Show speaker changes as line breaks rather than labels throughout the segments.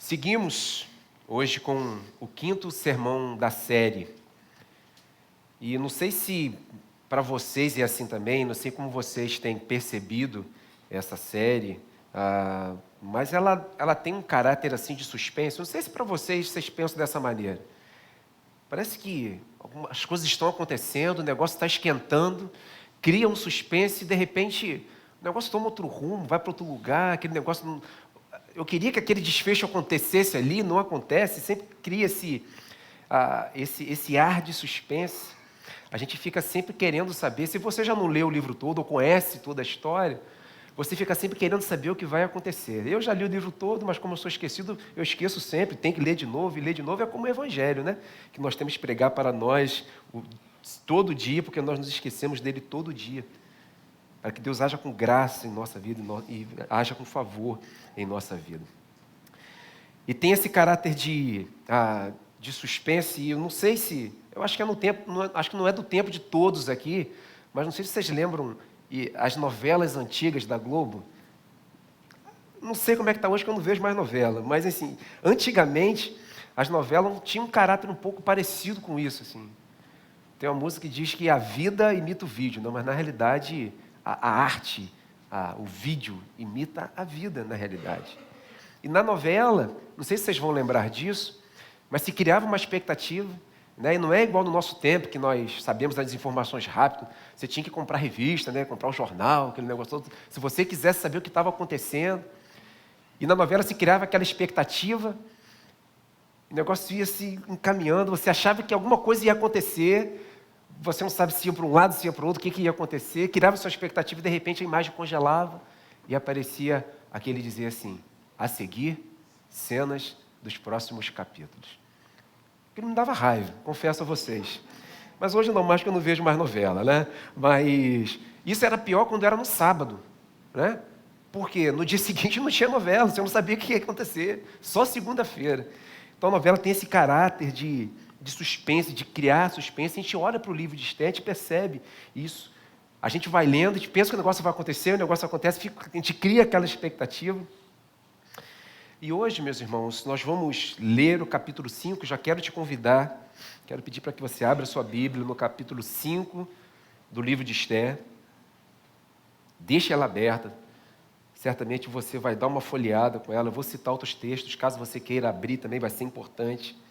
Seguimos hoje com o quinto sermão da série. E não sei se para vocês é assim também, não sei como vocês têm percebido essa série, mas ela tem um caráter assim de suspense. Não sei se para vocês pensam dessa maneira. Parece que as coisas estão acontecendo, o negócio está esquentando, cria um suspense e de repente o negócio toma outro rumo, vai para outro lugar, aquele negócio não... Eu queria que aquele desfecho acontecesse ali, não acontece, sempre cria esse ar de suspense. A gente fica sempre querendo saber, se você já não leu o livro todo ou conhece toda a história, você fica sempre querendo saber o que vai acontecer. Eu já li o livro todo, mas como eu sou esquecido, eu esqueço sempre, tem que ler de novo, e ler de novo é como o Evangelho, né? Que nós temos que pregar para nós todo dia, porque nós nos esquecemos dele todo dia. Para que Deus haja com graça em nossa vida e haja com favor em nossa vida. E tem esse caráter de suspense, e eu não sei se... Eu acho que é no tempo, acho que não é do tempo de todos aqui, mas não sei se vocês lembram as novelas antigas da Globo. Não sei como é que está hoje, que eu não vejo mais novela, mas assim, antigamente as novelas tinham um caráter um pouco parecido com isso. Assim. Tem uma música que diz que a vida imita o vídeo, não, mas na realidade... A arte, o vídeo imita a vida na realidade. E na novela, não sei se vocês vão lembrar disso, mas se criava uma expectativa, né? E não é igual no nosso tempo, que nós sabemos das informações rápido, você tinha que comprar revista, né? Comprar o jornal, aquele negócio todo, se você quisesse saber o que estava acontecendo. E na novela se criava aquela expectativa, o negócio ia se encaminhando, você achava que alguma coisa ia acontecer, você não sabe se ia para um lado, se ia para o outro, o que ia acontecer, criava sua expectativa e de repente a imagem congelava e aparecia aquele dizer assim, a seguir, cenas dos próximos capítulos. Aquilo me dava raiva, confesso a vocês. Mas hoje não mais, que eu não vejo mais novela, né? Mas isso era pior quando era no sábado, né? Porque no dia seguinte não tinha novela, você não sabia o que ia acontecer, só segunda-feira. Então a novela tem esse caráter de suspense, de criar suspense. A gente olha para o livro de Esther e percebe isso. A gente vai lendo, a gente pensa que o negócio vai acontecer, o negócio acontece, a gente cria aquela expectativa. E hoje, meus irmãos, nós vamos ler o capítulo 5, já quero te convidar, quero pedir para que você abra sua Bíblia no capítulo 5 do livro de Esther. Deixe ela aberta, certamente você vai dar uma folheada com ela, eu vou citar outros textos, caso você queira abrir também vai ser importante.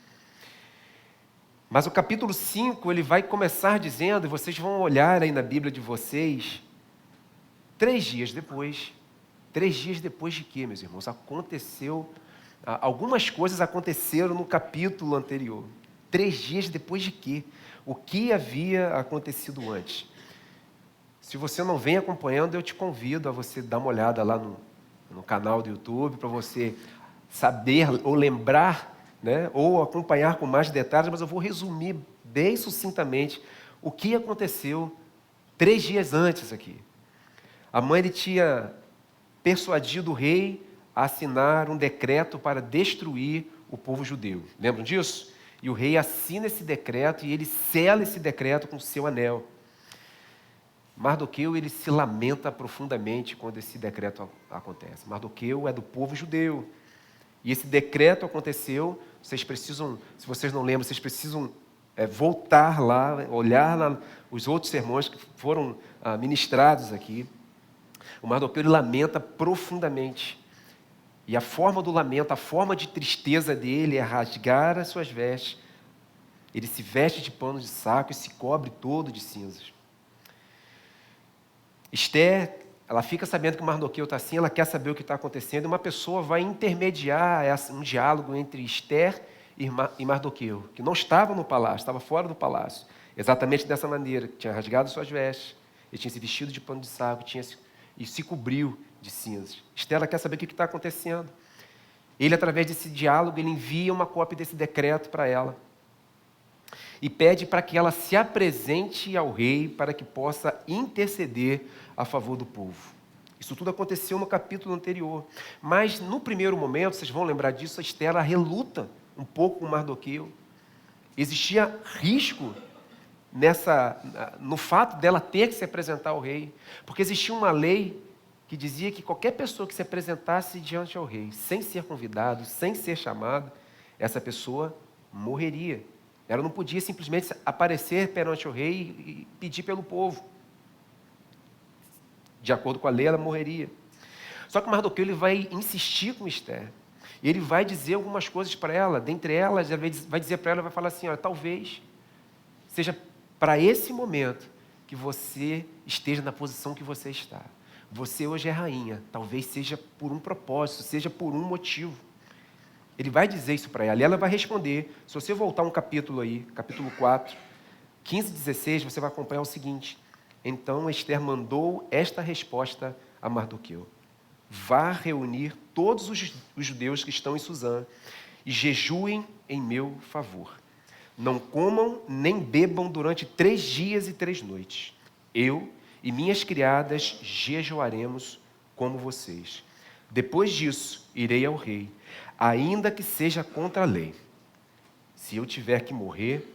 Mas o capítulo 5, ele vai começar dizendo, e vocês vão olhar aí na Bíblia de vocês, 3 dias depois. 3 dias depois de quê, meus irmãos? Algumas coisas aconteceram no capítulo anterior. 3 dias depois de quê? O que havia acontecido antes? Se você não vem acompanhando, eu te convido a você dar uma olhada lá no canal do YouTube, para você saber ou lembrar, né, ou acompanhar com mais detalhes, mas eu vou resumir bem sucintamente o que aconteceu 3 dias antes aqui. A mãe tinha persuadido o rei a assinar um decreto para destruir o povo judeu. Lembram disso? E o rei assina esse decreto e ele sela esse decreto com o seu anel. Mardoqueu, ele se lamenta profundamente quando esse decreto acontece. Mardoqueu é do povo judeu. E esse decreto aconteceu, vocês precisam, se vocês não lembram, vocês precisam voltar lá, olhar lá os outros sermões que foram ministrados aqui. O Mardoqueu, ele lamenta profundamente. E a forma do lamento, a forma de tristeza dele é rasgar as suas vestes. Ele se veste de pano de saco e se cobre todo de cinzas. Esther, ela fica sabendo que o Mardoqueu está assim, ela quer saber o que está acontecendo, e uma pessoa vai intermediar um diálogo entre Esther e Mardoqueu, que não estava no palácio, estava fora do palácio, exatamente dessa maneira, tinha rasgado suas vestes, ele tinha se vestido de pano de saco, e se cobriu de cinzas. Esther, ela quer saber o que está acontecendo. Ele, através desse diálogo, ele envia uma cópia desse decreto para ela, e pede para que ela se apresente ao rei para que possa interceder a favor do povo. Isso tudo aconteceu no capítulo anterior. Mas, no primeiro momento, vocês vão lembrar disso, a Esther reluta um pouco com Mardoqueu. Existia risco no fato dela ter que se apresentar ao rei, porque existia uma lei que dizia que qualquer pessoa que se apresentasse diante ao rei, sem ser convidado, sem ser chamado, essa pessoa morreria. Ela não podia simplesmente aparecer perante o rei e pedir pelo povo. De acordo com a lei, ela morreria. Só que Mardoqueu ele vai insistir com Esther. E ele vai dizer algumas coisas para ela. Dentre elas, ele vai dizer para ela, vai falar assim, olha, talvez seja para esse momento que você esteja na posição que você está. Você hoje é rainha. Talvez seja por um propósito, seja por um motivo. Ele vai dizer isso para ela. E ela vai responder. Se você voltar um capítulo aí, capítulo 4, 15 e 16, você vai acompanhar o seguinte. Então Esther mandou esta resposta a Mardoqueu. Vá reunir todos os judeus que estão em Suzã e jejuem em meu favor. Não comam nem bebam durante 3 dias e 3 noites. Eu e minhas criadas jejuaremos como vocês. Depois disso, irei ao rei, ainda que seja contra a lei. Se eu tiver que morrer,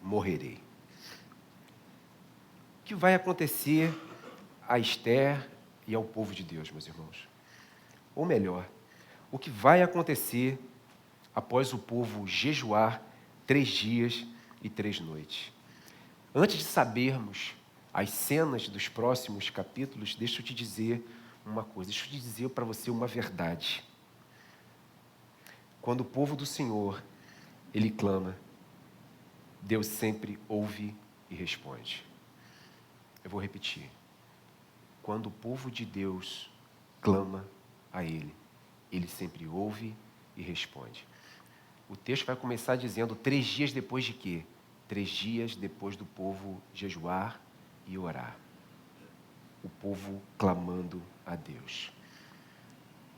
morrerei. O que vai acontecer a Esther e ao povo de Deus, meus irmãos? Ou melhor, o que vai acontecer após o povo jejuar 3 dias e 3 noites? Antes de sabermos as cenas dos próximos capítulos, deixa eu te dizer uma coisa, deixa eu te dizer para você uma verdade. Quando o povo do Senhor, ele clama, Deus sempre ouve e responde. Eu vou repetir. Quando o povo de Deus clama a Ele, Ele sempre ouve e responde. O texto vai começar dizendo 3 dias depois de quê? 3 dias depois do povo jejuar e orar. O povo clamando a Deus.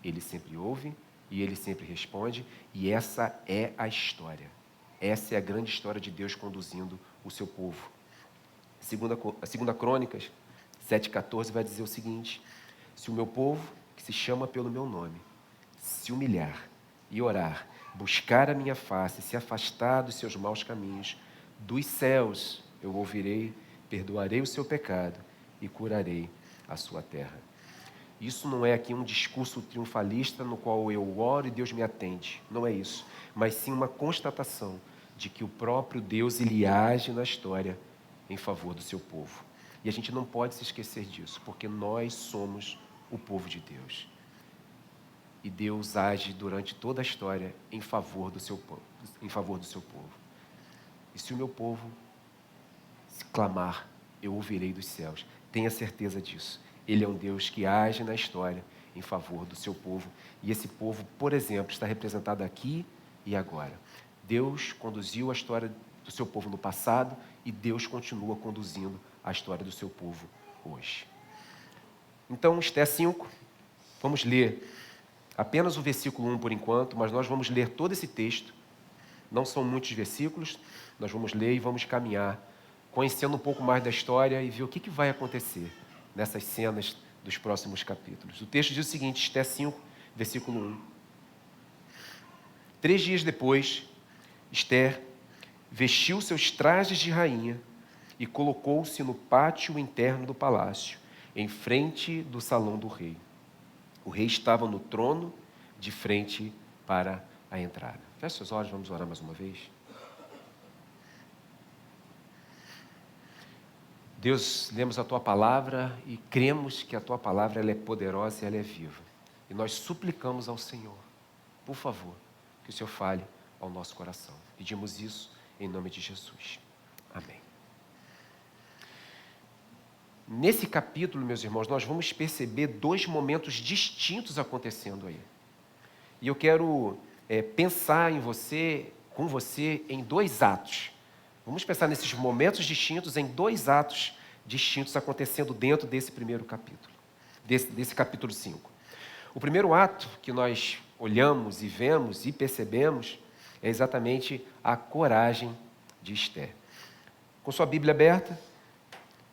Ele sempre ouve e Ele sempre responde, e essa é a história. Essa é a grande história de Deus conduzindo o seu povo. A segunda Crônicas 7,14 vai dizer o seguinte: se o meu povo, que se chama pelo meu nome, se humilhar e orar, buscar a minha face, se afastar dos seus maus caminhos, dos céus eu ouvirei, perdoarei o seu pecado e curarei a sua terra. Isso não é aqui um discurso triunfalista no qual eu oro e Deus me atende. Não é isso. Mas sim uma constatação de que o próprio Deus, ele age na história em favor do seu povo. E a gente não pode se esquecer disso, porque nós somos o povo de Deus. E Deus age durante toda a história em favor do seu povo. E se o meu povo se clamar, eu ouvirei dos céus. Tenha certeza disso. Ele é um Deus que age na história em favor do seu povo. E esse povo, por exemplo, está representado aqui e agora. Deus conduziu a história do seu povo no passado e Deus continua conduzindo a história do seu povo hoje. Então, Esté 5, vamos ler apenas o versículo 1 por enquanto, mas nós vamos ler todo esse texto. Não são muitos versículos, nós vamos ler e vamos caminhar, conhecendo um pouco mais da história e ver o que vai acontecer nessas cenas dos próximos capítulos. O texto diz o seguinte, Esté 5, versículo 1. 3 dias depois, Esther vestiu seus trajes de rainha e colocou-se no pátio interno do palácio, em frente do salão do rei. O rei estava no trono, de frente para a entrada. Feche seus olhos, vamos orar mais uma vez. Deus, lemos a Tua Palavra e cremos que a Tua Palavra ela é poderosa e ela é viva. E nós suplicamos ao Senhor, por favor, que o Senhor fale ao nosso coração. Pedimos isso em nome de Jesus. Amém. Nesse capítulo, meus irmãos, nós vamos perceber 2 momentos distintos acontecendo aí. E eu quero pensar com você, em 2 atos. Vamos pensar nesses momentos distintos, em 2 atos distintos acontecendo dentro desse primeiro capítulo, desse capítulo 5. O primeiro ato que nós olhamos e vemos e percebemos é exatamente a coragem de Esther. Com sua Bíblia aberta,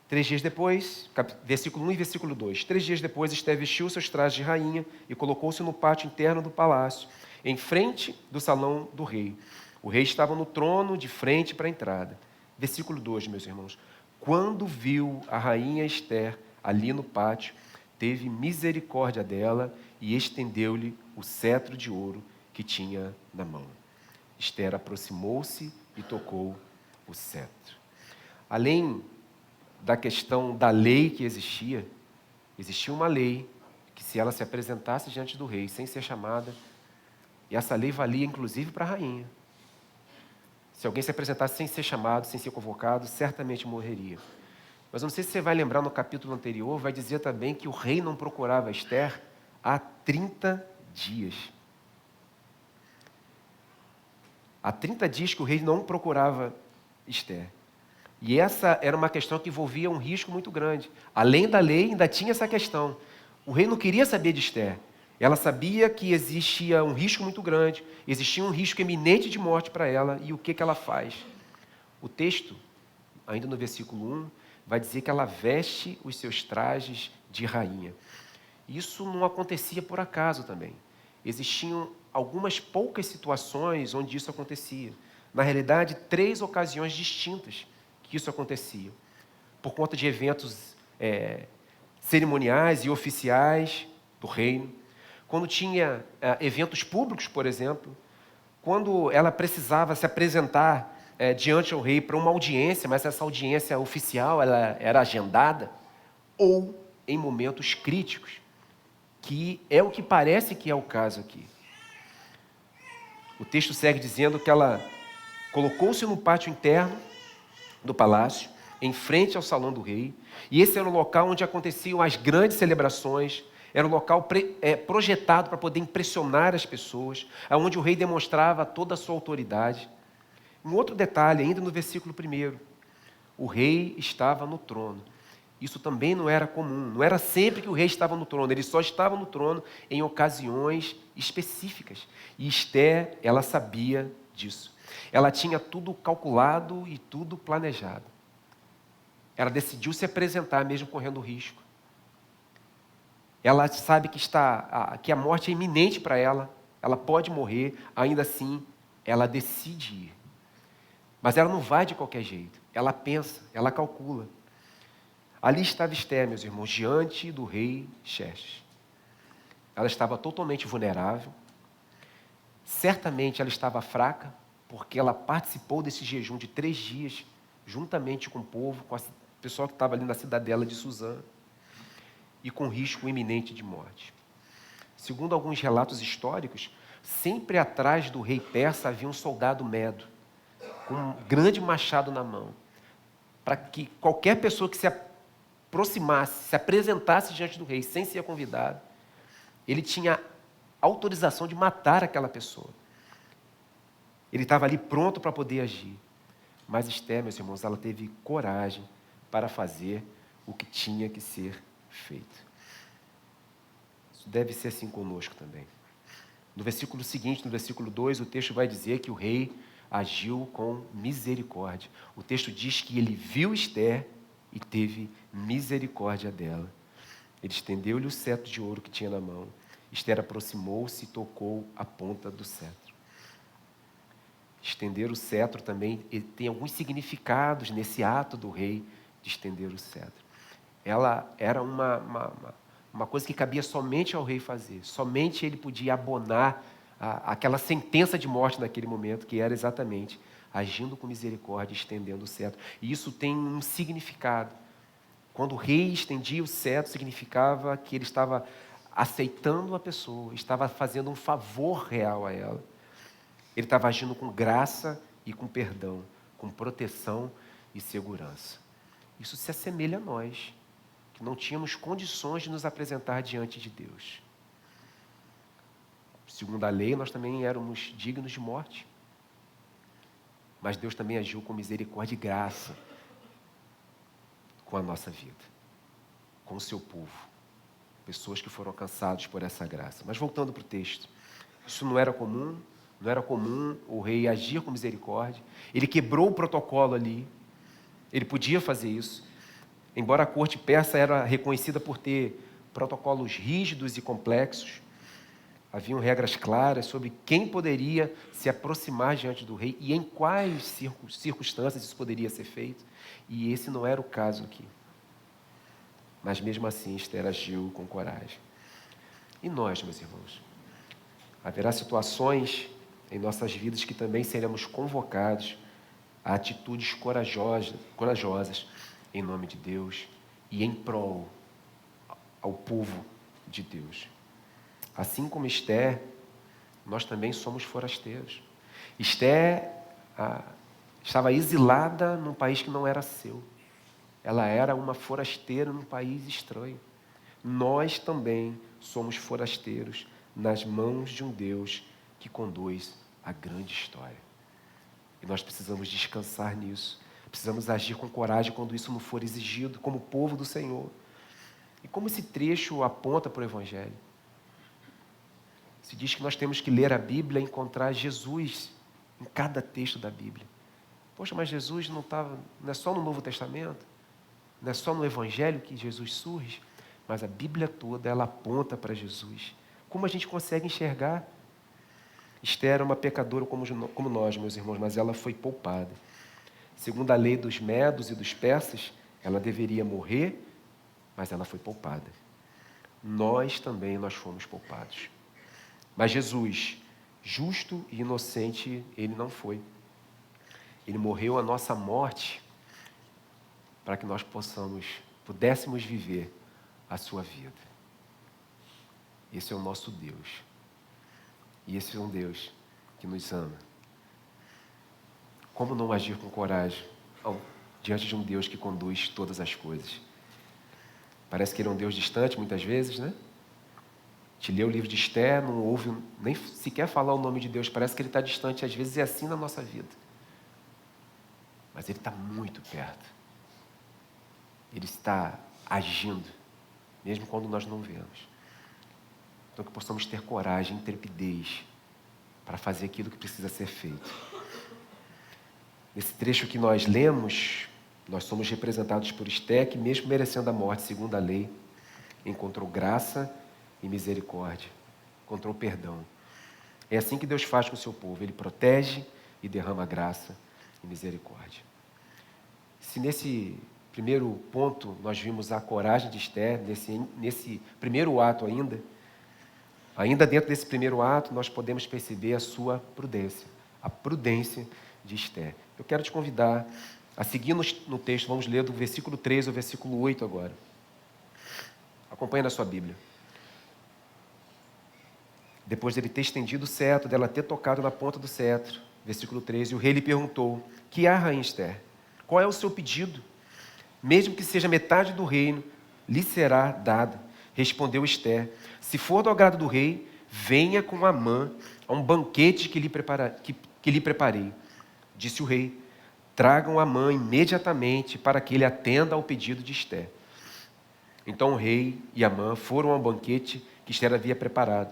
3 dias depois, versículo 1 e versículo 2. 3 dias depois, Esther vestiu seus trajes de rainha e colocou-se no pátio interno do palácio, em frente do salão do rei. O rei estava no trono, de frente para a entrada. Versículo 2, meus irmãos. Quando viu a rainha Esther ali no pátio, teve misericórdia dela e estendeu-lhe o cetro de ouro que tinha na mão. Ester aproximou-se e tocou o cetro. Além da questão da lei que existia uma lei que, se ela se apresentasse diante do rei sem ser chamada, e essa lei valia inclusive para a rainha. Se alguém se apresentasse sem ser chamado, sem ser convocado, certamente morreria. Mas não sei se você vai lembrar, no capítulo anterior, vai dizer também que o rei não procurava Ester há 30 dias. Há 30 dias que o rei não procurava Ester. E essa era uma questão que envolvia um risco muito grande. Além da lei, ainda tinha essa questão. O rei não queria saber de Ester. Ela sabia que existia um risco muito grande, existia um risco iminente de morte para ela, e o que ela faz? O texto, ainda no versículo 1, vai dizer que ela veste os seus trajes de rainha. Isso não acontecia por acaso também. Existiam algumas poucas situações onde isso acontecia. Na realidade, 3 ocasiões distintas que isso acontecia. Por conta de eventos cerimoniais e oficiais do reino. Quando tinha eventos públicos, por exemplo. Quando ela precisava se apresentar diante ao rei para uma audiência, mas essa audiência oficial ela era agendada. Ou em momentos críticos, que é o que parece que é o caso aqui. O texto segue dizendo que ela colocou-se no pátio interno do palácio, em frente ao salão do rei, e esse era o local onde aconteciam as grandes celebrações, era o local projetado para poder impressionar as pessoas, onde o rei demonstrava toda a sua autoridade. Um outro detalhe, ainda no versículo 1, o rei estava no trono. Isso também não era comum, não era sempre que o rei estava no trono, ele só estava no trono em ocasiões específicas. E Ester, ela sabia disso. Ela tinha tudo calculado e tudo planejado. Ela decidiu se apresentar mesmo correndo risco. Ela sabe que a morte é iminente para ela, ela pode morrer, ainda assim ela decide ir. Mas ela não vai de qualquer jeito, ela pensa, ela calcula. Ali estava Ester, meus irmãos, diante do rei Xerxes. Ela estava totalmente vulnerável. Certamente ela estava fraca, porque ela participou desse jejum de 3 dias, juntamente com o povo, com o pessoal que estava ali na cidadela de Suzã, e com risco iminente de morte. Segundo alguns relatos históricos, sempre atrás do rei persa havia um soldado medo, com um grande machado na mão, para que qualquer pessoa que se aproximasse, se apresentasse diante do rei sem ser convidado, ele tinha autorização de matar aquela pessoa. Ele estava ali pronto para poder agir. Mas Ester, meus irmãos, ela teve coragem para fazer o que tinha que ser feito. Isso deve ser assim conosco também. No versículo seguinte, no versículo 2, o texto vai dizer que o rei agiu com misericórdia. O texto diz que ele viu Ester e teve misericórdia dela. Ele estendeu-lhe o cetro de ouro que tinha na mão. Ester aproximou-se e tocou a ponta do cetro. Estender o cetro também tem alguns significados nesse ato do rei de estender o cetro. Ela era uma coisa que cabia somente ao rei fazer. Somente ele podia abonar aquela sentença de morte naquele momento, que era exatamente agindo com misericórdia, estendendo o cetro. E isso tem um significado. Quando o rei estendia o cetro, significava que ele estava aceitando a pessoa, estava fazendo um favor real a ela. Ele estava agindo com graça e com perdão, com proteção e segurança. Isso se assemelha a nós, que não tínhamos condições de nos apresentar diante de Deus. Segundo a lei, nós também éramos dignos de morte. Mas Deus também agiu com misericórdia e graça com a nossa vida, com o seu povo. Pessoas que foram alcançadas por essa graça. Mas voltando para o texto, isso não era comum. Não era comum o rei agir com misericórdia. Ele quebrou o protocolo ali. Ele podia fazer isso. Embora a corte persa era reconhecida por ter protocolos rígidos e complexos, haviam regras claras sobre quem poderia se aproximar diante do rei e em quais circunstâncias isso poderia ser feito. E esse não era o caso aqui. Mas mesmo assim Esther agiu com coragem. E nós, meus irmãos? Haverá situações em nossas vidas que também seremos convocados a atitudes corajosas em nome de Deus e em prol ao povo de Deus. Assim como Esther, nós também somos forasteiros. Esther estava exilada num país que não era seu. Ela era uma forasteira num país estranho. Nós também somos forasteiros nas mãos de um Deus que conduz a grande história. E nós precisamos descansar nisso. Precisamos agir com coragem quando isso não for exigido, como povo do Senhor. E como esse trecho aponta para o Evangelho? Se diz que nós temos que ler a Bíblia e encontrar Jesus em cada texto da Bíblia. Poxa, mas Jesus não é só no Novo Testamento? Não é só no Evangelho que Jesus surge? Mas a Bíblia toda, ela aponta para Jesus. Como a gente consegue enxergar? Esther era uma pecadora como nós, meus irmãos, mas ela foi poupada. Segundo a lei dos medos e dos persas, ela deveria morrer, mas ela foi poupada. Nós fomos poupados. Mas Jesus, justo e inocente, ele não foi. Ele morreu a nossa morte para que nós pudéssemos viver a sua vida. Esse é o nosso Deus. E esse é um Deus que nos ama. Como não agir com coragem diante de um Deus que conduz todas as coisas? Parece que ele é um Deus distante muitas vezes, né? Te lê o livro de Esther, não ouve nem sequer falar o nome de Deus, parece que ele está distante, às vezes é assim na nossa vida. Mas ele está muito perto. Ele está agindo, mesmo quando nós não vemos. Então que possamos ter coragem, intrepidez, para fazer aquilo que precisa ser feito. Nesse trecho que nós lemos, nós somos representados por Esther, que mesmo merecendo a morte segundo a lei, encontrou graça e misericórdia, encontrou perdão. É assim que Deus faz com o seu povo, ele protege e derrama graça e misericórdia. Se nesse primeiro ponto nós vimos a coragem de Esther, nesse primeiro ato ainda dentro desse primeiro ato nós podemos perceber a sua prudência, a prudência de Esther. Eu quero te convidar a seguir no texto, vamos ler do versículo 3 ao versículo 8 agora. Acompanhe na sua Bíblia. Depois dele ter estendido o cetro, dela ter tocado na ponta do cetro, versículo 13, o rei lhe perguntou: que há, rainha Esther? Qual é o seu pedido? Mesmo que seja metade do reino, lhe será dada. Respondeu Esther: se for do agrado do rei, venha com Amã a um banquete que lhe preparei. Disse o rei: tragam Amã imediatamente para que ele atenda ao pedido de Esther. Então o rei e Amã foram ao banquete que Esther havia preparado.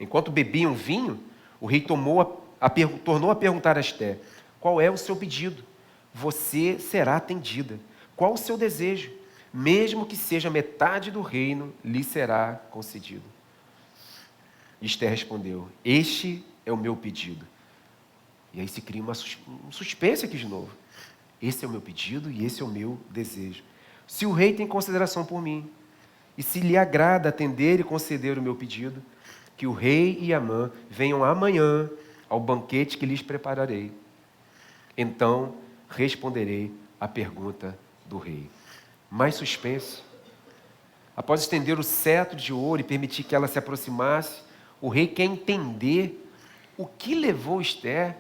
Enquanto bebiam vinho, o rei tornou a perguntar a Esther: qual é o seu pedido? Você será atendida. Qual o seu desejo? Mesmo que seja metade do reino, lhe será concedido. Esther respondeu: este é o meu pedido. E aí se cria um suspense aqui de novo. Esse é o meu pedido e esse é o meu desejo. Se o rei tem consideração por mim, e se lhe agrada atender e conceder o meu pedido, que o rei e Amã venham amanhã ao banquete que lhes prepararei. Então responderei à pergunta do rei. Mais suspense. Após estender o cetro de ouro e permitir que ela se aproximasse, o rei quer entender o que levou Esther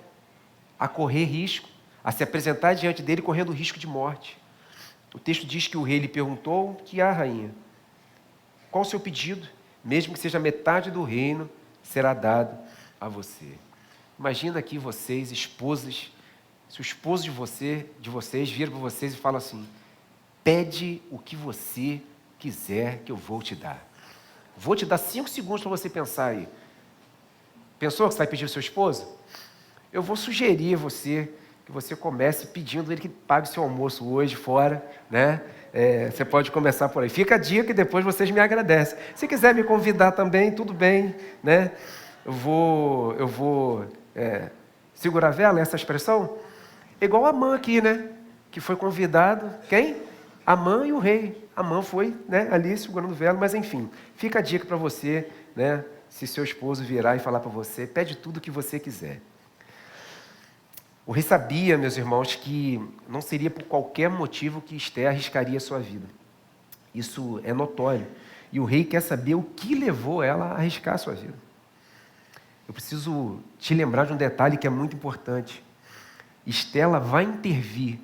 a correr risco, a se apresentar diante dele correndo risco de morte. O texto diz que o rei lhe perguntou: que há, rainha? Qual o seu pedido? Mesmo que seja metade do reino, será dado a você. Imagina aqui vocês, esposas, se o esposo de vocês vira para vocês e fala assim: pede o que você quiser que eu vou te dar. Vou te dar 5 segundos para você pensar aí. Pensou que você vai pedir ao seu esposo? Eu vou sugerir a você que você comece pedindo ele que pague seu almoço hoje fora, né? Você pode começar por aí. Fica a dica e depois vocês me agradecem. Se quiser me convidar também, tudo bem, né? Eu vou segurar a vela, essa expressão? Igual a Amã aqui, né? Que foi convidado, quem? Amã e o rei. Amã foi, né, ali segurando o velo, mas enfim, fica a dica para você, né, se seu esposo virar e falar para você, pede tudo o que você quiser. O rei sabia, meus irmãos, que não seria por qualquer motivo que Esther arriscaria a sua vida. Isso é notório. E o rei quer saber o que levou ela a arriscar a sua vida. Eu preciso te lembrar de um detalhe que é muito importante. Esther vai intervir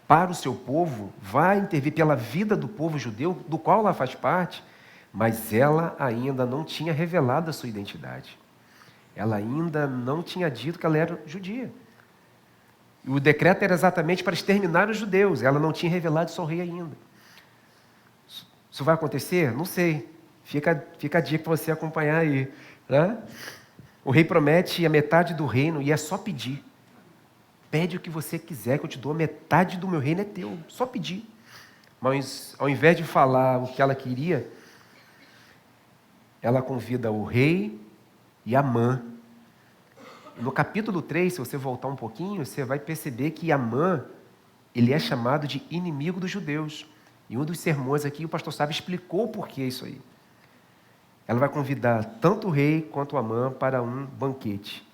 para o seu povo, vai intervir pela vida do povo judeu, do qual ela faz parte, mas ela ainda não tinha revelado a sua identidade. Ela ainda não tinha dito que ela era judia. O decreto era exatamente para exterminar os judeus. Ela não tinha revelado isso ao rei ainda. Isso vai acontecer? Não sei. Fica a dica para você acompanhar aí. Né? O rei promete a metade do reino e é só pedir. Pede o que você quiser, que eu te dou. Metade do meu reino é teu. Só pedir. Mas, ao invés de falar o que ela queria, ela convida o rei e Amã. No capítulo 3, se você voltar um pouquinho, você vai perceber que Amã, ele é chamado de inimigo dos judeus. Em um dos sermões aqui, o pastor Sábio explicou o porquê isso aí. Ela vai convidar tanto o rei quanto Amã para um banquete.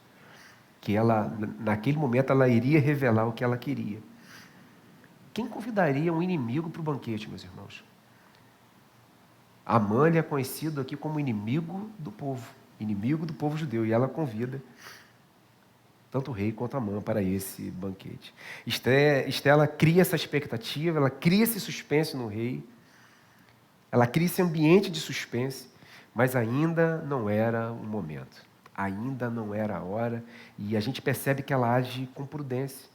Que ela, naquele momento, ela iria revelar o que ela queria. Quem convidaria um inimigo para o banquete, meus irmãos? Amã é conhecido aqui como inimigo do povo judeu, e ela convida tanto o rei quanto Amã para esse banquete. Esther, ela cria essa expectativa, ela cria esse suspense no rei, ela cria esse ambiente de suspense, mas ainda não era o momento, ainda não era a hora, e a gente percebe que ela age com prudência,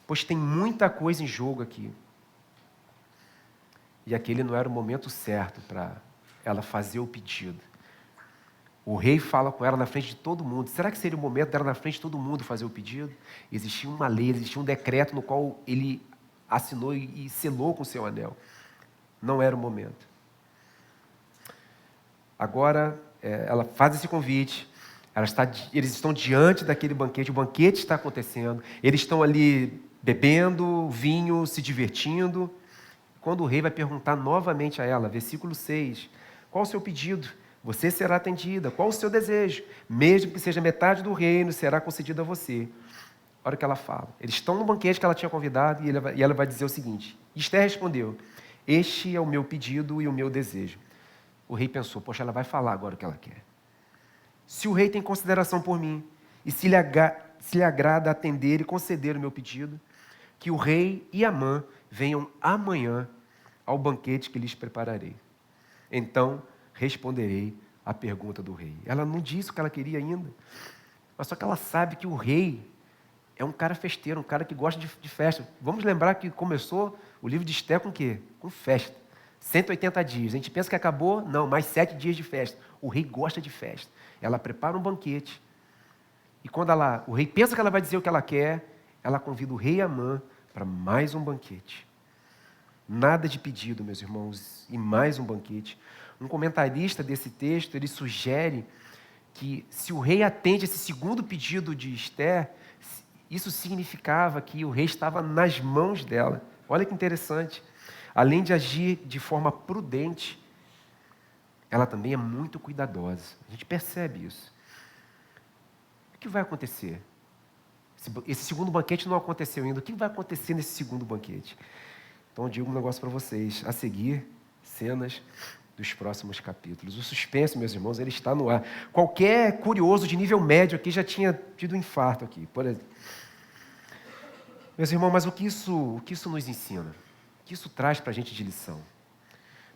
pois tem muita coisa em jogo aqui. E aquele não era o momento certo para ela fazer o pedido. O rei fala com ela na frente de todo mundo. Será que seria o momento dela na frente de todo mundo fazer o pedido? Existia uma lei, existia um decreto no qual ele assinou e selou com o seu anel. Não era o momento. Agora, ela faz esse convite. Eles estão diante daquele banquete. O banquete está acontecendo. Eles estão ali bebendo vinho, se divertindo. Quando o rei vai perguntar novamente a ela, versículo 6, qual o seu pedido? Você será atendida. Qual o seu desejo? Mesmo que seja metade do reino, será concedido a você. Olha o que ela fala. Eles estão no banquete que ela tinha convidado e ela vai dizer o seguinte. Esther respondeu, este é o meu pedido e o meu desejo. O rei pensou, poxa, ela vai falar agora o que ela quer. Se o rei tem consideração por mim e se lhe agrada atender e conceder o meu pedido, que o rei e Amã venham amanhã ao banquete que lhes prepararei. Então responderei à pergunta do rei. Ela não disse o que ela queria ainda, mas só que ela sabe que o rei é um cara festeiro, um cara que gosta de festa. Vamos lembrar que começou o livro de Esther com o quê? Com festa. 180 dias. A gente pensa que acabou, não, mais 7 dias de festa. O rei gosta de festa. Ela prepara um banquete. E quando o rei pensa que ela vai dizer o que ela quer, ela convida o rei Amã para mais um banquete. Nada de pedido, meus irmãos, e mais um banquete. Um comentarista desse texto, ele sugere que se o rei atende esse segundo pedido de Esther, isso significava que o rei estava nas mãos dela. Olha que interessante. Além de agir de forma prudente, ela também é muito cuidadosa. A gente percebe isso. O que vai acontecer? Esse segundo banquete não aconteceu ainda. O que vai acontecer nesse segundo banquete? Então eu digo um negócio para vocês. A seguir, cenas dos próximos capítulos. O suspense, meus irmãos, ele está no ar. Qualquer curioso de nível médio aqui já tinha tido um infarto aqui, por exemplo. Meus irmãos, mas o que isso nos ensina? O que isso traz para a gente de lição?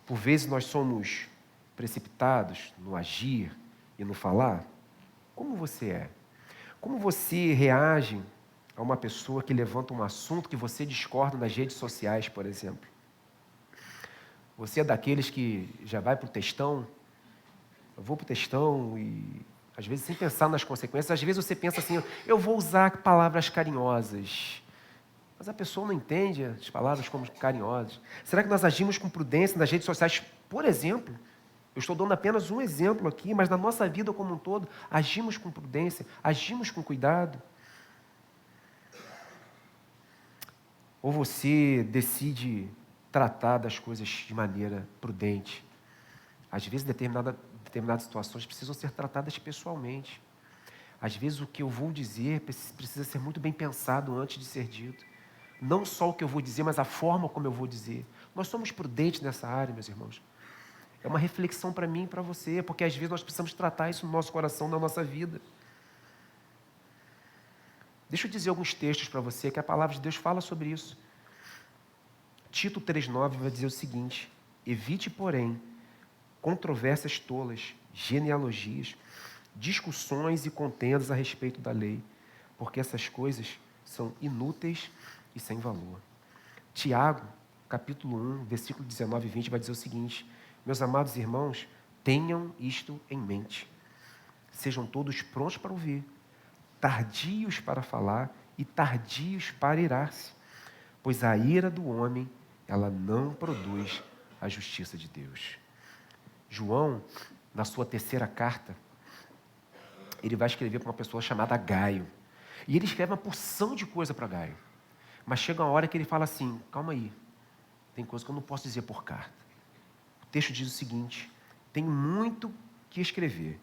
Por vezes nós somos precipitados no agir e no falar. Como você é? Como você reage a uma pessoa que levanta um assunto que você discorda nas redes sociais, por exemplo? Você é daqueles que já vai para o textão? Eu vou para o textão e, às vezes, sem pensar nas consequências, às vezes você pensa assim, eu vou usar palavras carinhosas. Mas a pessoa não entende as palavras como carinhosas. Será que nós agimos com prudência nas redes sociais? Por exemplo, eu estou dando apenas um exemplo aqui, mas na nossa vida como um todo, agimos com prudência, agimos com cuidado. ou você decide tratar das coisas de maneira prudente. Às vezes, determinadas situações precisam ser tratadas pessoalmente. Às vezes, o que eu vou dizer precisa ser muito bem pensado antes de ser dito. Não só o que eu vou dizer, mas a forma como eu vou dizer. Nós somos prudentes nessa área, meus irmãos. É uma reflexão para mim e para você, porque às vezes nós precisamos tratar isso no nosso coração, na nossa vida. Deixa eu dizer alguns textos para você, que a palavra de Deus fala sobre isso. Tito 3,9 vai dizer o seguinte: evite, porém, controvérsias tolas, genealogias, discussões e contendas a respeito da lei, porque essas coisas são inúteis e sem valor. Tiago, capítulo 1, versículo 19 e 20, vai dizer o seguinte: meus amados irmãos, tenham isto em mente. Sejam todos prontos para ouvir, tardios para falar e tardios para irar-se, pois a ira do homem, ela não produz a justiça de Deus. João, na sua terceira carta, ele vai escrever para uma pessoa chamada Gaio. E ele escreve uma porção de coisa para Gaio. Mas chega uma hora que ele fala assim: calma aí, tem coisa que eu não posso dizer por carta. O texto diz o seguinte: tenho muito que escrever,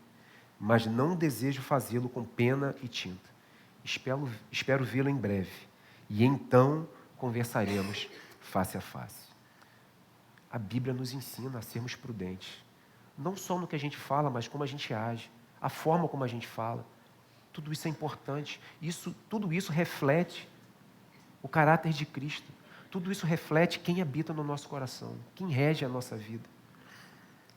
mas não desejo fazê-lo com pena e tinta. Espero vê-lo em breve, e então conversaremos face a face. A Bíblia nos ensina a sermos prudentes, não só no que a gente fala, mas como a gente age, a forma como a gente fala. Tudo isso é importante. Tudo isso reflete o caráter de Cristo. Tudo isso reflete quem habita no nosso coração, quem rege a nossa vida.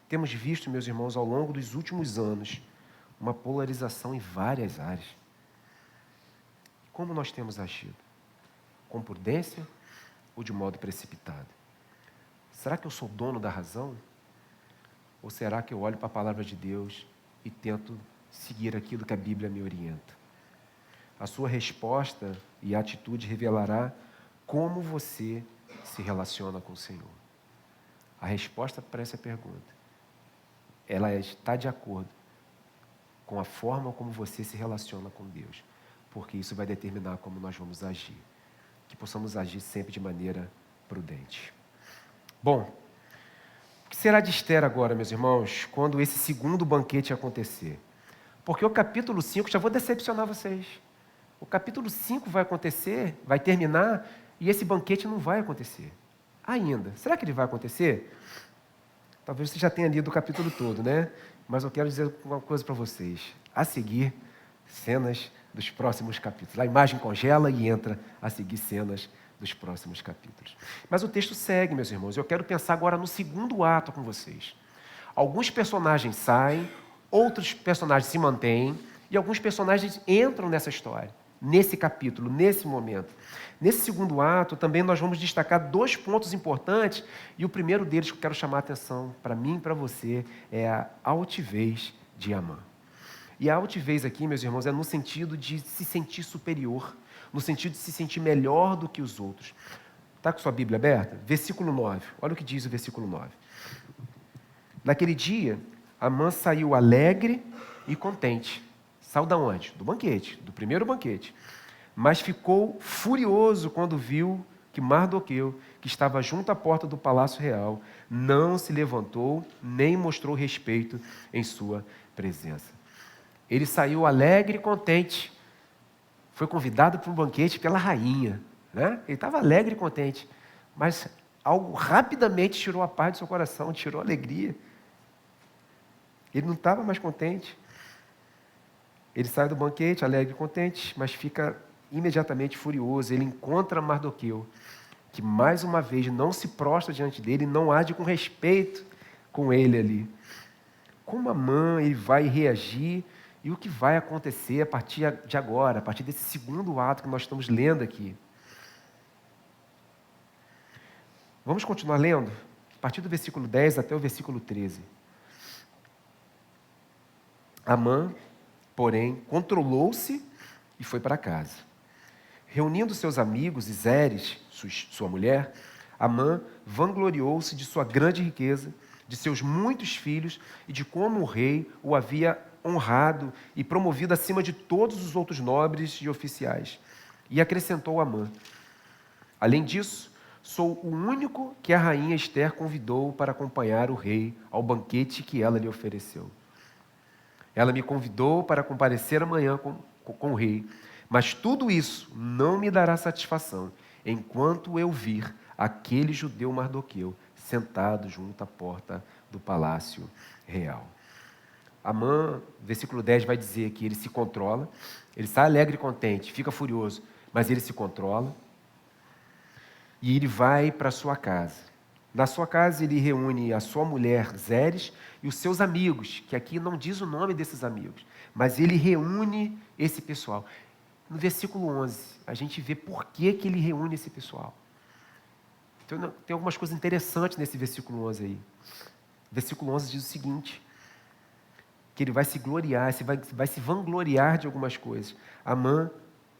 Temos visto, meus irmãos, ao longo dos últimos anos, uma polarização em várias áreas. Como nós temos agido? Com prudência ou de modo precipitado? Será que eu sou dono da razão? Ou será que eu olho para a palavra de Deus e tento seguir aquilo que a Bíblia me orienta? A sua resposta e atitude revelará como você se relaciona com o Senhor. A resposta para essa pergunta, ela está de acordo com a forma como você se relaciona com Deus, porque isso vai determinar como nós vamos agir. Que possamos agir sempre de maneira prudente. Bom, o que será de Esther agora, meus irmãos, quando esse segundo banquete acontecer? Porque o capítulo 5, já vou decepcionar vocês. O capítulo 5 vai acontecer, vai terminar, e esse banquete não vai acontecer. Ainda. Será que ele vai acontecer? Talvez você já tenha lido o capítulo todo, né? Mas eu quero dizer uma coisa para vocês. A seguir, cenas dos próximos capítulos. A imagem congela e entra a seguir cenas dos próximos capítulos. Mas o texto segue, meus irmãos. Eu quero pensar agora no segundo ato com vocês. Alguns personagens saem, outros personagens se mantêm, e alguns personagens entram nessa história, nesse capítulo, nesse momento. Nesse segundo ato, também nós vamos destacar 2 pontos importantes, e o primeiro deles que eu quero chamar a atenção para mim e para você é a altivez de Amã. E a altivez aqui, meus irmãos, é no sentido de se sentir superior, no sentido de se sentir melhor do que os outros. Está com sua Bíblia aberta? Versículo 9. Olha o que diz o versículo 9. Naquele dia, Amã saiu alegre e contente. Saiu da onde? Do banquete, do primeiro banquete. Mas ficou furioso quando viu que Mardoqueu, que estava junto à porta do palácio real, não se levantou nem mostrou respeito em sua presença. Ele saiu alegre e contente. Foi convidado para um banquete pela rainha, né? Ele estava alegre e contente, mas algo rapidamente tirou a paz do seu coração, tirou a alegria. Ele não estava mais contente. Ele sai do banquete alegre e contente, mas fica imediatamente furioso. Ele encontra Mardoqueu, que mais uma vez não se prostra diante dele, não age com respeito com ele ali. Como Amã ele vai reagir e o que vai acontecer a partir de agora, a partir desse segundo ato que nós estamos lendo aqui. Vamos continuar lendo? A partir do versículo 10 até o versículo 13. Amã, porém, controlou-se e foi para casa. Reunindo seus amigos e Zeres, sua mulher, Amã vangloriou-se de sua grande riqueza, de seus muitos filhos e de como o rei o havia honrado e promovido acima de todos os outros nobres e oficiais. E acrescentou Amã: Além disso, sou o único que a rainha Esther convidou para acompanhar o rei ao banquete que ela lhe ofereceu. Ela me convidou para comparecer amanhã com o rei, mas tudo isso não me dará satisfação enquanto eu vir aquele judeu Mardoqueu sentado junto à porta do palácio real. Amã, versículo 10 vai dizer que ele se controla, ele está alegre e contente, fica furioso, mas ele se controla e ele vai para a sua casa. Na sua casa ele reúne a sua mulher Zeres e os seus amigos, que aqui não diz o nome desses amigos, mas ele reúne esse pessoal. No versículo 11, a gente vê por que ele reúne esse pessoal. Então, tem algumas coisas interessantes nesse versículo 11 aí. O versículo 11 diz o seguinte, que ele vai se gloriar, vai se vangloriar de algumas coisas. Amã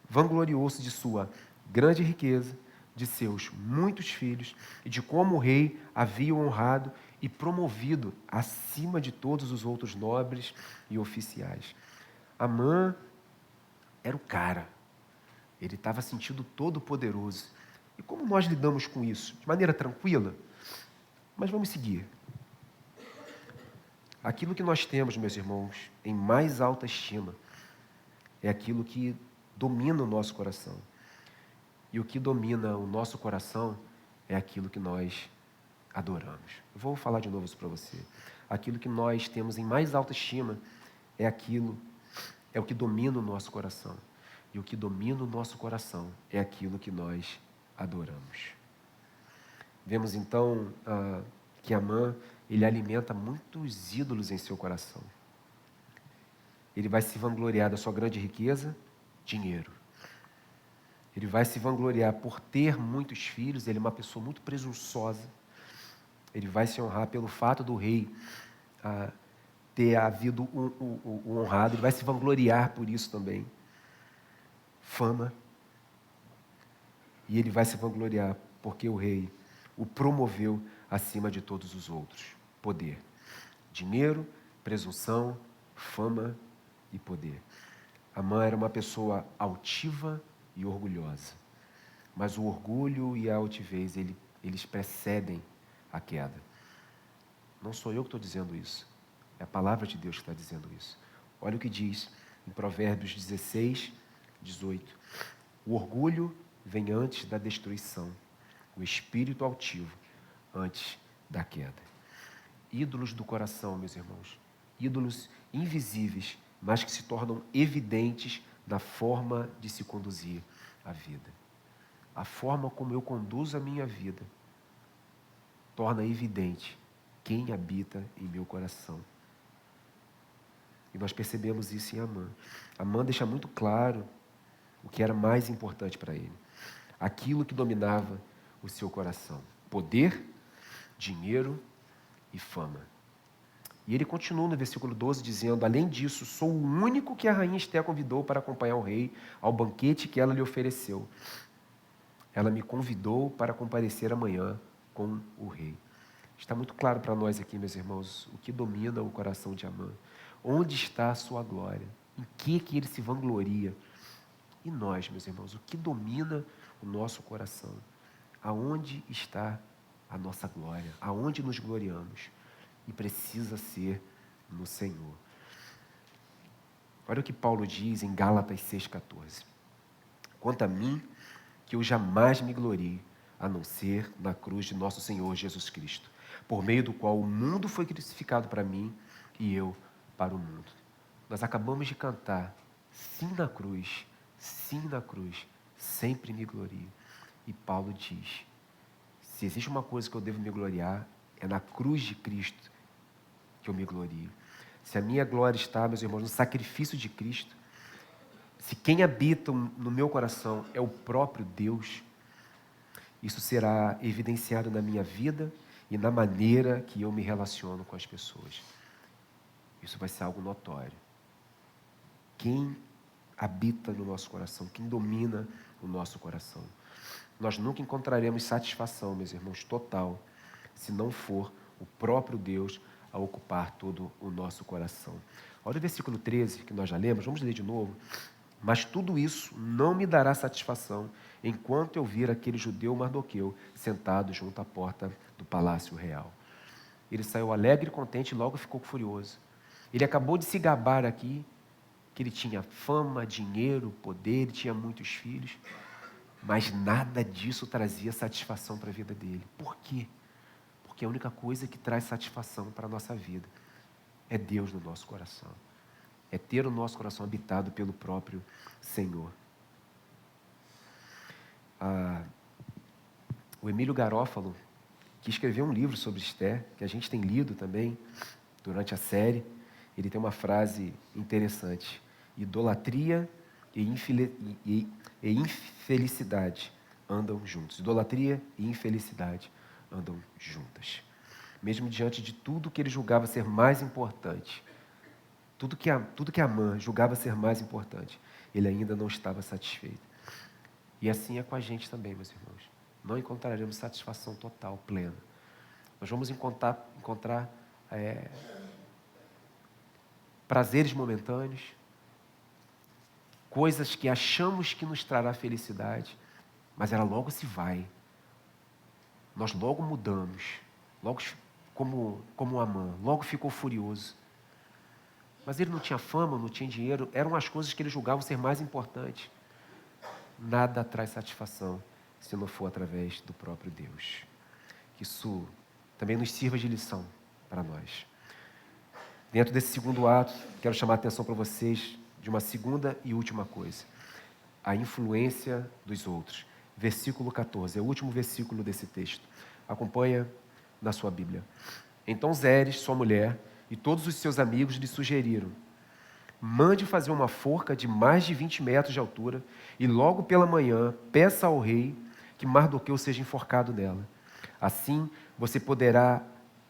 vangloriou-se de sua grande riqueza, de seus muitos filhos e de como o rei havia honrado e promovido acima de todos os outros nobres e oficiais. Amã era o cara. Ele estava sentindo todo poderoso. E como nós lidamos com isso? De maneira tranquila? Mas vamos seguir. Aquilo que nós temos, meus irmãos, em mais alta estima, é aquilo que domina o nosso coração. E o que domina o nosso coração é aquilo que nós adoramos. Eu vou falar de novo isso para você. Aquilo que nós temos em mais alta estima é o que domina o nosso coração. E o que domina o nosso coração é aquilo que nós adoramos. Vemos então que Amã, ele alimenta muitos ídolos em seu coração. Ele vai se vangloriar da sua grande riqueza, dinheiro. Ele vai se vangloriar por ter muitos filhos, ele é uma pessoa muito presunçosa. Ele vai se honrar pelo fato do rei ter havido o honrado, ele vai se vangloriar por isso também. Fama. E ele vai se vangloriar porque o rei o promoveu acima de todos os outros. Poder. Dinheiro, presunção, fama e poder. Amã era uma pessoa altiva e orgulhosa. Mas o orgulho e a altivez, eles precedem a queda. Não sou eu que estou dizendo isso. É a palavra de Deus que está dizendo isso. Olha o que diz em Provérbios 16, 18. O orgulho vem antes da destruição. O espírito altivo antes da queda. Ídolos do coração, meus irmãos. Ídolos invisíveis, mas que se tornam evidentes na forma de se conduzir a vida. A forma como eu conduzo a minha vida torna evidente quem habita em meu coração. E nós percebemos isso em Amã. Amã deixa muito claro o que era mais importante para ele. Aquilo que dominava o seu coração. Poder, dinheiro e fama. E ele continua no versículo 12 dizendo, além disso, sou o único que a rainha Esther convidou para acompanhar o rei ao banquete que ela lhe ofereceu. Ela me convidou para comparecer amanhã com o rei. Está muito claro para nós aqui, meus irmãos, o que domina o coração de Amã. Onde está a sua glória? Em que ele se vangloria? E nós, meus irmãos, o que domina o nosso coração? Aonde está a nossa glória? Aonde nos gloriamos? E precisa ser no Senhor. Olha o que Paulo diz em Gálatas 6,14. Quanto a mim, que eu jamais me glorie, a não ser na cruz de nosso Senhor Jesus Cristo, por meio do qual o mundo foi crucificado para mim e eu para o mundo. Nós acabamos de cantar, sim na cruz, sempre me glorio. E Paulo diz, se existe uma coisa que eu devo me gloriar, é na cruz de Cristo que eu me glorio. Se a minha glória está, meus irmãos, no sacrifício de Cristo, se quem habita no meu coração é o próprio Deus, isso será evidenciado na minha vida e na maneira que eu me relaciono com as pessoas. Isso vai ser algo notório. Quem habita no nosso coração, quem domina o nosso coração. Nós nunca encontraremos satisfação, meus irmãos, total, se não for o próprio Deus a ocupar todo o nosso coração. Olha o versículo 13, que nós já lemos, vamos ler de novo. Mas tudo isso não me dará satisfação enquanto eu vir aquele judeu Mardoqueu sentado junto à porta do palácio real. Ele saiu alegre e contente e logo ficou furioso. Ele acabou de se gabar aqui, que ele tinha fama, dinheiro, poder, ele tinha muitos filhos, mas nada disso trazia satisfação para a vida dele. Por quê? Porque a única coisa que traz satisfação para a nossa vida é Deus no nosso coração. É ter o nosso coração habitado pelo próprio Senhor. O Emílio Garófalo, que escreveu um livro sobre Esther, que a gente tem lido também durante a série, ele tem uma frase interessante: idolatria e infelicidade andam juntos. Idolatria e infelicidade andam juntas. Mesmo diante de tudo que ele julgava ser mais importante, tudo que Amã julgava ser mais importante, ele ainda não estava satisfeito. E assim é com a gente também, meus irmãos. Não encontraremos satisfação total, plena. Nós vamos encontrar prazeres momentâneos, coisas que achamos que nos trará felicidade, mas ela logo se vai. Nós logo mudamos, logo como Amã, logo ficou furioso. Mas ele não tinha fama, não tinha dinheiro, eram as coisas que ele julgava ser mais importantes. Nada traz satisfação se não for através do próprio Deus. Que isso também nos sirva de lição para nós. Dentro desse segundo ato, quero chamar a atenção para vocês de uma segunda e última coisa: a influência dos outros. Versículo 14, é o último versículo desse texto. Acompanha na sua Bíblia. Então Zeres, sua mulher, e todos os seus amigos lhe sugeriram: mande fazer uma forca de mais de 20 metros de altura e logo pela manhã peça ao rei que Mardoqueu seja enforcado nela. Assim você poderá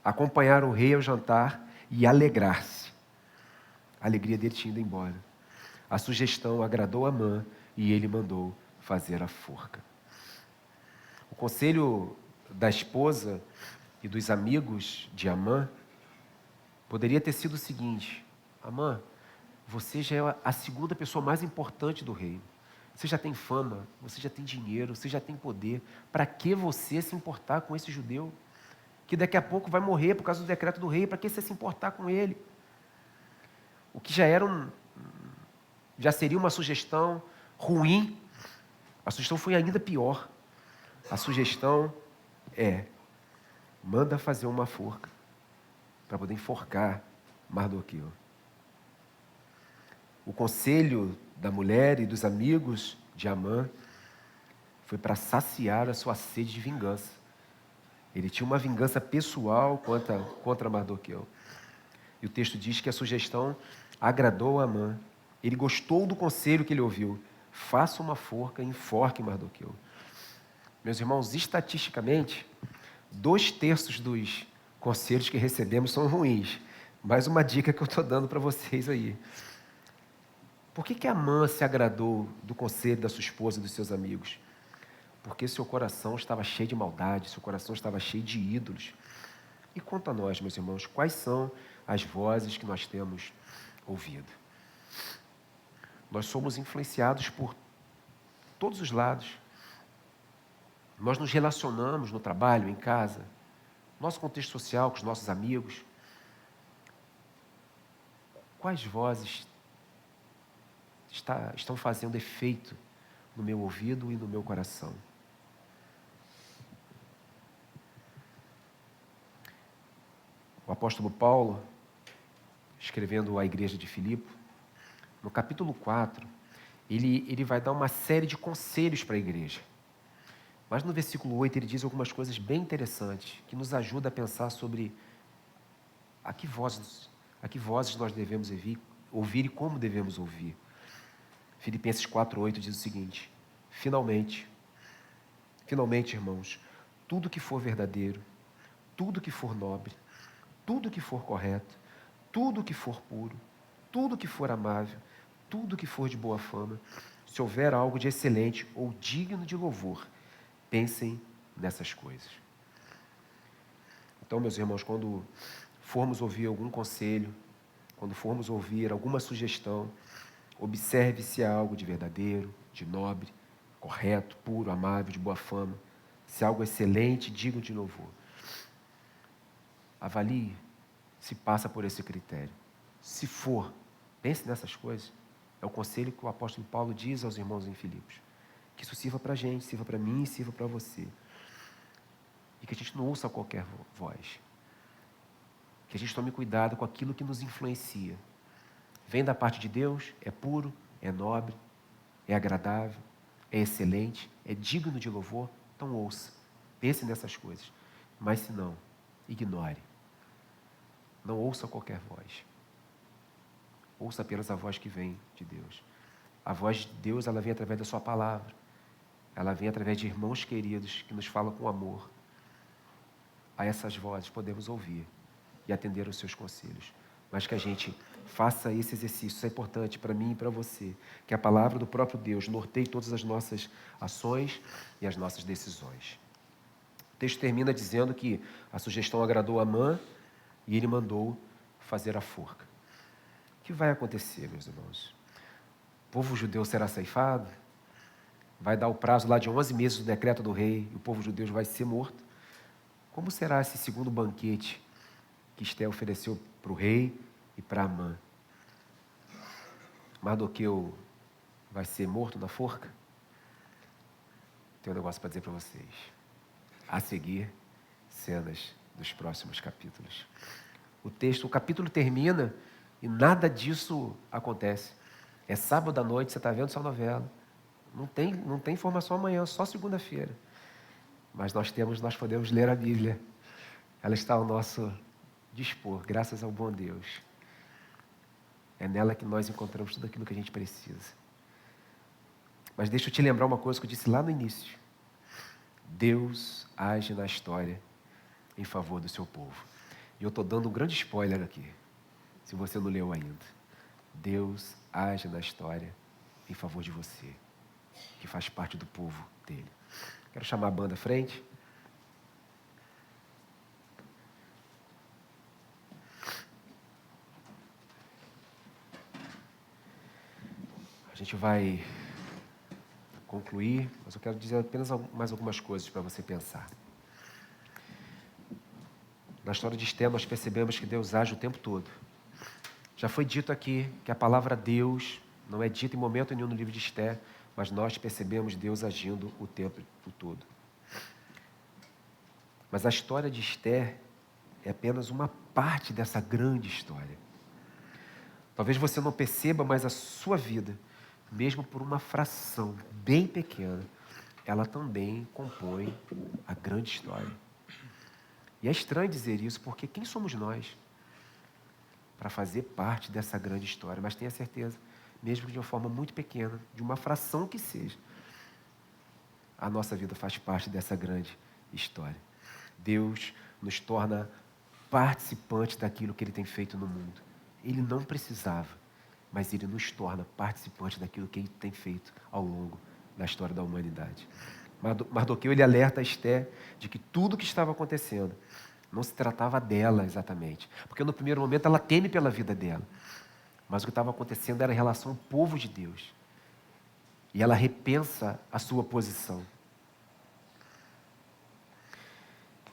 acompanhar o rei ao jantar e alegrar-se. A alegria dele tinha ido embora. A sugestão agradou a Amã e ele mandou fazer a forca. O conselho da esposa e dos amigos de Amã poderia ter sido o seguinte: Amã, você já é a segunda pessoa mais importante do reino. Você já tem fama, você já tem dinheiro, você já tem poder. Para que você se importar com esse judeu? Que daqui a pouco vai morrer por causa do decreto do rei. Para que você se importar com ele? O que já seria uma sugestão ruim, a sugestão foi ainda pior. A sugestão é: manda fazer uma forca para poder enforcar Mardoqueu. O conselho da mulher e dos amigos de Amã foi para saciar a sua sede de vingança. Ele tinha uma vingança pessoal contra Mardoqueu. E o texto diz que a sugestão agradou a Amã. Ele gostou do conselho que ele ouviu: faça uma forca e enforque Mardoqueu. Meus irmãos, estatisticamente, 2/3 dos conselhos que recebemos são ruins. Mais uma dica que eu estou dando para vocês aí. Por que Amã se agradou do conselho da sua esposa e dos seus amigos? Porque seu coração estava cheio de maldade, seu coração estava cheio de ídolos. E quanto a nós, meus irmãos, quais são as vozes que nós temos ouvido? Nós somos influenciados por todos os lados. Nós nos relacionamos no trabalho, em casa, nosso contexto social, com os nossos amigos. Quais vozes estão fazendo efeito no meu ouvido e no meu coração? O apóstolo Paulo, escrevendo à igreja de Filipe, no capítulo 4, ele vai dar uma série de conselhos para a igreja. Mas no versículo 8 ele diz algumas coisas bem interessantes, que nos ajudam a pensar sobre a que vozes nós devemos ouvir e como devemos ouvir. Filipenses 4:8 diz o seguinte: finalmente, irmãos, tudo que for verdadeiro, tudo que for nobre, tudo que for correto, tudo que for puro, tudo que for amável, tudo que for de boa fama, se houver algo de excelente ou digno de louvor, pensem nessas coisas. Então, meus irmãos, quando formos ouvir algum conselho, quando formos ouvir alguma sugestão, Observe se há algo de verdadeiro, de nobre, correto, puro, amável, de boa fama. Se há algo excelente, digno de louvor. Avalie se passa por esse critério. Se for, pense nessas coisas. É o conselho que o apóstolo Paulo diz aos irmãos em Filipos. Que isso sirva para a gente, sirva para mim e sirva para você. E que a gente não ouça qualquer voz. Que a gente tome cuidado com aquilo que nos influencia. Vem da parte de Deus, é puro, é nobre, é agradável, é excelente, é digno de louvor, então ouça. Pense nessas coisas. Mas se não, ignore. Não ouça qualquer voz. Ouça apenas a voz que vem de Deus. A voz de Deus, ela vem através da sua palavra. Ela vem através de irmãos queridos que nos falam com amor. A essas vozes podemos ouvir e atender aos seus conselhos. Mas que a gente faça esse exercício, isso é importante para mim e para você. Que a palavra do próprio Deus norteie todas as nossas ações e as nossas decisões. O texto termina dizendo que a sugestão agradou a Amã e ele mandou fazer a forca. O que vai acontecer, meus irmãos? O povo judeu será ceifado? Vai dar o prazo lá de 11 meses do decreto do rei e o povo judeu vai ser morto? Como será esse segundo banquete que Esté ofereceu para o rei e para Amã? Mardoqueu vai ser morto na forca? Tenho um negócio para dizer para vocês. A seguir, cenas dos próximos capítulos. O capítulo termina e nada disso acontece. É sábado à noite, você está vendo sua novela. Não tem informação amanhã, só segunda-feira. Mas nós podemos ler a Bíblia. Ela está ao nosso dispor, graças ao bom Deus. É nela que nós encontramos tudo aquilo que a gente precisa. Mas deixa eu te lembrar uma coisa que eu disse lá no início. Deus age na história em favor do seu povo. E eu estou dando um grande spoiler aqui, se você não leu ainda. Deus age na história em favor de você, que faz parte do povo dele. Quero chamar a banda à frente. A gente vai concluir, mas eu quero dizer apenas mais algumas coisas para você pensar. Na história de Esté, nós percebemos que Deus age o tempo todo. Já foi dito aqui que a palavra Deus não é dita em momento nenhum no livro de Esté, mas nós percebemos Deus agindo o tempo todo. Mas a história de Esté é apenas uma parte dessa grande história. Talvez você não perceba, mas a sua vida, mesmo por uma fração bem pequena, ela também compõe a grande história. E é estranho dizer isso, porque quem somos nós para fazer parte dessa grande história? Mas tenha certeza, mesmo que de uma forma muito pequena, de uma fração que seja, a nossa vida faz parte dessa grande história. Deus nos torna participantes daquilo que Ele tem feito no mundo. Ele não precisava, mas Ele nos torna participantes daquilo que Ele tem feito ao longo da história da humanidade. Mardoqueu, ele alerta a Esté de que tudo o que estava acontecendo não se tratava dela exatamente. Porque no primeiro momento ela teme pela vida dela. Mas o que estava acontecendo era em relação ao povo de Deus. E ela repensa a sua posição.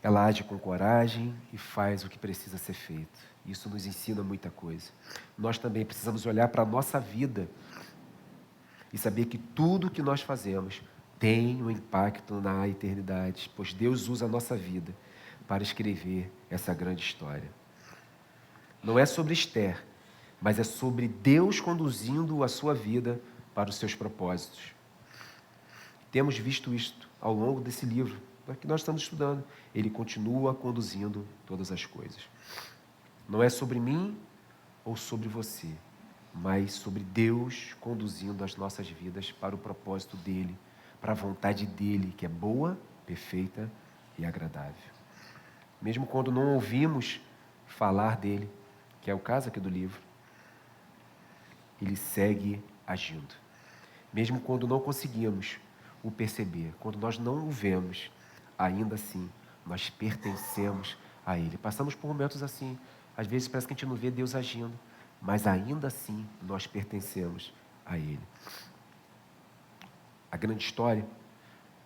Ela age com coragem e faz o que precisa ser feito. Isso nos ensina muita coisa. Nós também precisamos olhar para a nossa vida e saber que tudo o que nós fazemos tem um impacto na eternidade, pois Deus usa a nossa vida para escrever essa grande história. Não é sobre Esté, mas é sobre Deus conduzindo a sua vida para os seus propósitos. Temos visto isto ao longo desse livro que nós estamos estudando. Ele continua conduzindo todas as coisas. Não é sobre mim ou sobre você, mas sobre Deus conduzindo as nossas vidas para o propósito dEle, para a vontade dEle, que é boa, perfeita e agradável. Mesmo quando não ouvimos falar dEle, que é o caso aqui do livro, Ele segue agindo. Mesmo quando não conseguimos o perceber, quando nós não o vemos, ainda assim, nós pertencemos a Ele. Passamos por momentos assim, às vezes parece que a gente não vê Deus agindo, mas ainda assim nós pertencemos a Ele. A grande história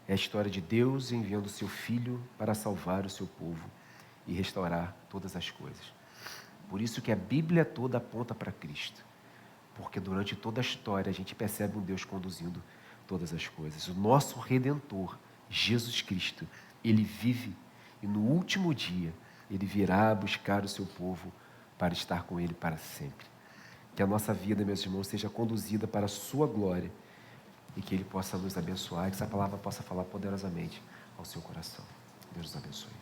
é a história de Deus enviando o seu Filho para salvar o seu povo e restaurar todas as coisas. Por isso que a Bíblia toda aponta para Cristo. Porque durante toda a história a gente percebe um Deus conduzindo todas as coisas. O nosso Redentor, Jesus Cristo, Ele vive e no último dia Ele virá buscar o seu povo para estar com Ele para sempre. Que a nossa vida, meus irmãos, seja conduzida para a sua glória e que Ele possa nos abençoar e que essa palavra possa falar poderosamente ao seu coração. Deus nos abençoe.